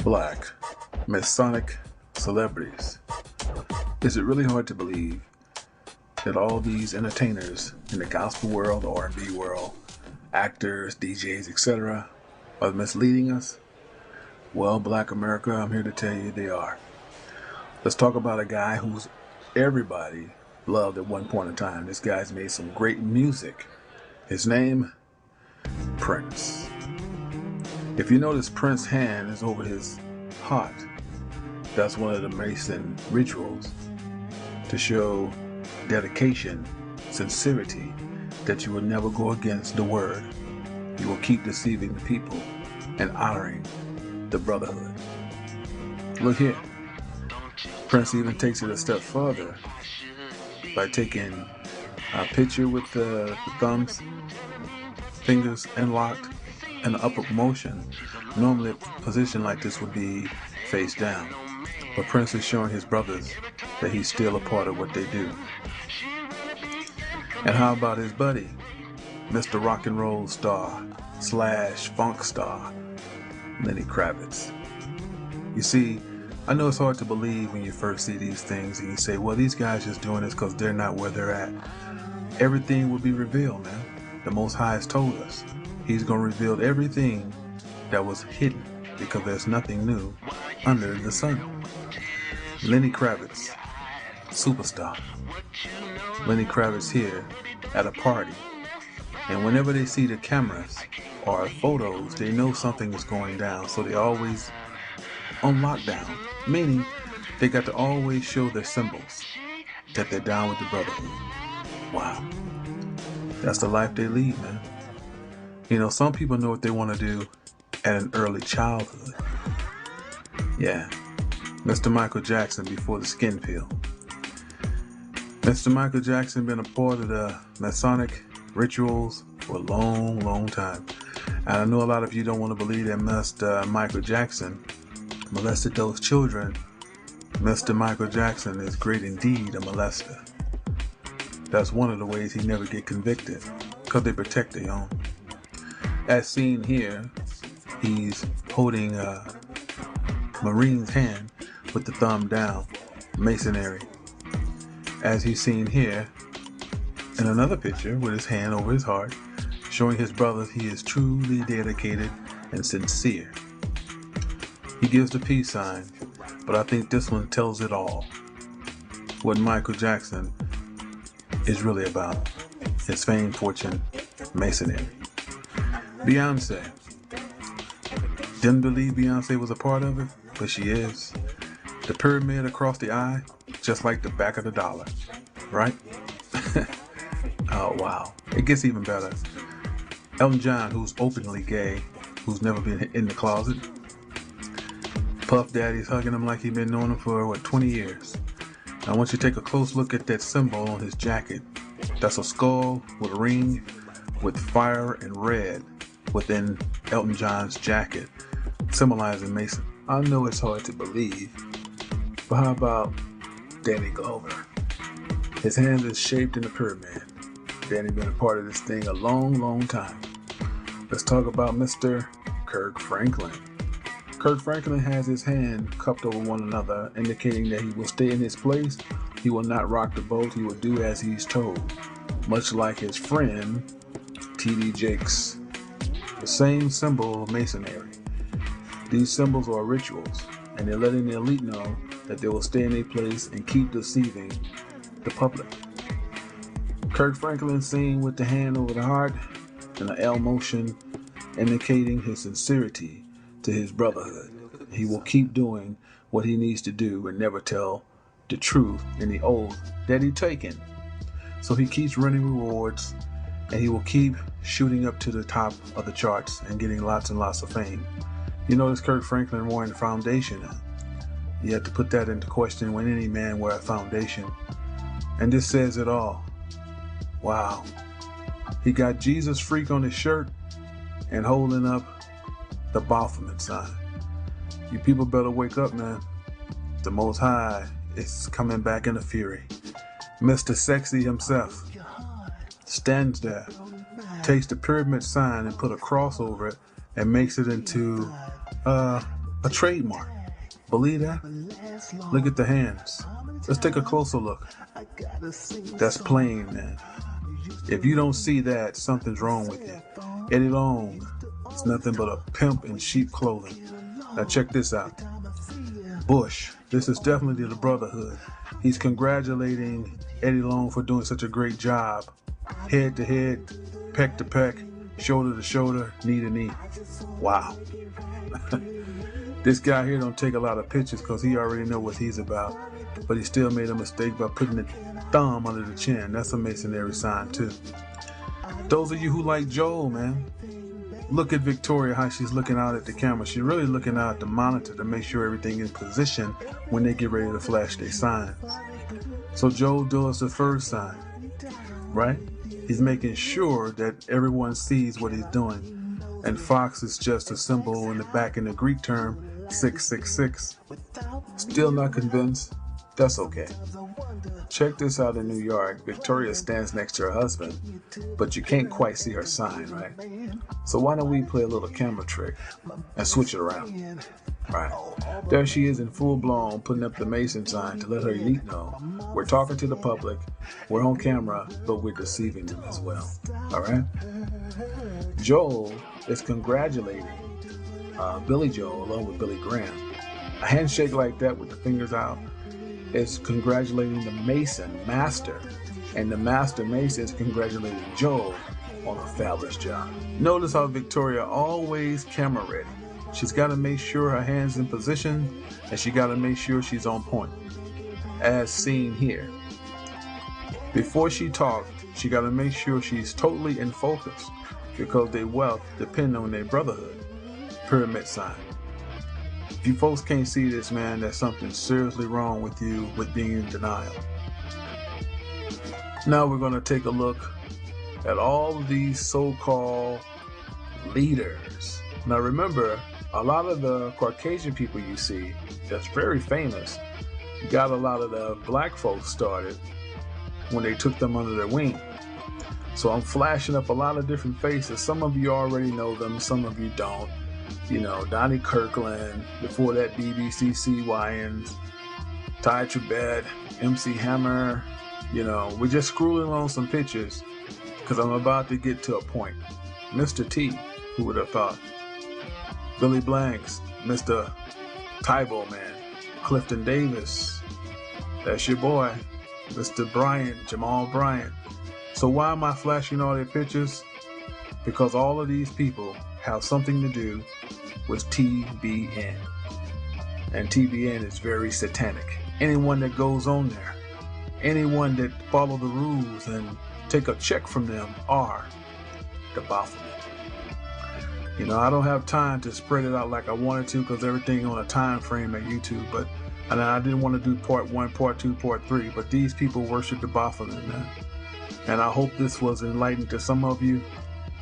Black Masonic celebrities. Is it really hard to believe that all these entertainers in the gospel world, the R&B world, actors, DJs, etc., are misleading us? Well, Black America, I'm here to tell you they are. Let's talk about a guy who's everybody loved at one point in time. This guy's made some great music. His name, Prince. If you notice, Prince's hand is over his heart. That's one of the Mason rituals to show dedication, sincerity, that you will never go against the word. You will keep deceiving the people and honoring the brotherhood. Look here. Prince even takes it a step further by taking a picture with the thumbs, fingers locked, and the upward motion. Normally a position like this would be face down, but Prince is showing his brothers that he's still a part of what they do. And how about his buddy, Mr. Rock and Roll star / funk star, Lenny Kravitz? You see, I know it's hard to believe when you first see these things and you say, well, these guys just doing this because they're not where they're at. Everything will be revealed, man. The Most High has told us He's going to reveal everything that was hidden, because there's nothing new under the sun. Lenny Kravitz, superstar. Lenny Kravitz here at a party, and whenever they see the cameras or photos, they know something is going down, so they always on lockdown, meaning they got to always show their symbols that they're down with the brotherhood. Wow, that's the life they lead, man. You know, some people know what they want to do at an early childhood. Yeah, Mr. Michael Jackson before the skin peel. Mr. Michael Jackson been a part of the Masonic rituals for a long, long time. And I know a lot of you don't want to believe that Mr. Michael Jackson molested those children. Mr. Michael Jackson is great indeed a molester. That's one of the ways he never get convicted, because they protect their own. As seen here, he's holding a Marine's hand with the thumb down, masonry. As he's seen here in another picture with his hand over his heart, showing his brothers he is truly dedicated and sincere. He gives the peace sign, but I think this one tells it all. What Michael Jackson is really about. His fame, fortune, masonry. Beyonce. Didn't believe Beyonce was a part of it, but she is. The pyramid across the eye, just like the back of the dollar, right? Oh, wow. It gets even better. Elton John, who's openly gay, who's never been in the closet. Puff Daddy's hugging him like he's been knowing him for, 20 years. I want you to take a close look at that symbol on his jacket. That's a skull with a ring with fire and red within Elton John's jacket, symbolizing Mason. I know it's hard to believe, but how about Danny Glover? His hands is shaped in a pyramid. Danny been a part of this thing a long, long time. Let's talk about Mr. Kirk Franklin. Kirk Franklin has his hand cupped over one another, indicating that he will stay in his place. He will not rock the boat. He will do as he's told. Much like his friend, T.D. Jakes. The same symbol of masonry. These symbols are rituals, and they're letting the elite know that they will stay in their place and keep deceiving the public. Kirk Franklin seen with the hand over the heart and the L motion, indicating his sincerity to his brotherhood. He will keep doing what he needs to do and never tell the truth in the oath that he's taken. So he keeps running rewards, and he will keep shooting up to the top of the charts and getting lots and lots of fame. You notice Kirk Franklin wearing a foundation. You have to put that into question when any man wear a foundation. And this says it all. Wow. He got Jesus freak on his shirt and holding up the Baphomet sign. You people better wake up, man. The Most High is coming back in a fury. Mr. Sexy himself stands there, takes the pyramid sign and put a cross over it and makes it into A trademark. Believe that? Look at the hands. Let's take a closer look. That's plain, man. If you don't see that, something's wrong with you. Eddie Long is nothing but a pimp in sheep clothing. Now check this out. Bush, this is definitely the brotherhood. He's congratulating Eddie Long for doing such a great job. Head to head, peck to peck, shoulder to shoulder, knee to knee. Wow. This guy here don't take a lot of pictures because he already know what he's about. But he still made a mistake by putting the thumb under the chin. That's a masonry sign too. Those of you who like Joel, man, look at Victoria, how she's looking out at the camera. She's really looking out at the monitor to make sure everything is in position when they get ready to flash their signs. So Joel does the first sign, right? He's making sure that everyone sees what he's doing. And Fox is just a symbol in the back in the Greek term, 666. Still not convinced? That's okay. Check this out in New York. Victoria stands next to her husband, but you can't quite see her sign, right? So why don't we play a little camera trick and switch it around? Right. There she is in full blown, putting up the Mason sign to let her elite know we're talking to the public, we're on camera, but we're deceiving them as well. All right? Joel is congratulating Billy Joel along with Billy Graham. A handshake like that with the fingers out is congratulating the Mason master, and the master Mason is congratulating Joel on a fabulous job. Notice how Victoria always camera ready. She's got to make sure her hand's in position, and she got to make sure she's on point, as seen here. Before she talks, she got to make sure she's totally in focus, because their wealth depends on their brotherhood. Pyramid sign. If you folks can't see this, man, there's something seriously wrong with you with being in denial. Now we're going to take a look at all of these so-called leaders. Now remember, a lot of the Caucasian people you see that's very famous got a lot of the black folks started when they took them under their wing. So I'm flashing up a lot of different faces. Some of you already know them, some of you don't. You know, Donnie Kirkland, before that BBC Wyans, Ty Tribbett, MC Hammer. You know, we're just scrolling on some pictures because I'm about to get to a point. Mr. T, who would have thought? Billy Blanks, Mr. Tybo Man, Clifton Davis, that's your boy, Mr. Bryant, Jamal Bryant. So why am I flashing all their pictures? Because all of these people have something to do with TBN. And TBN is very satanic. Anyone that goes on there, anyone that follow the rules and take a check from them are the Baphomet. You know, I don't have time to spread it out like I wanted to because everything on a time frame at YouTube, and I didn't want to do part 1, part 2, part 3, but these people worship the Baphomet, man. And I hope this was enlightening to some of you.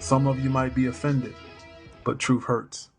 Some of you might be offended, but truth hurts.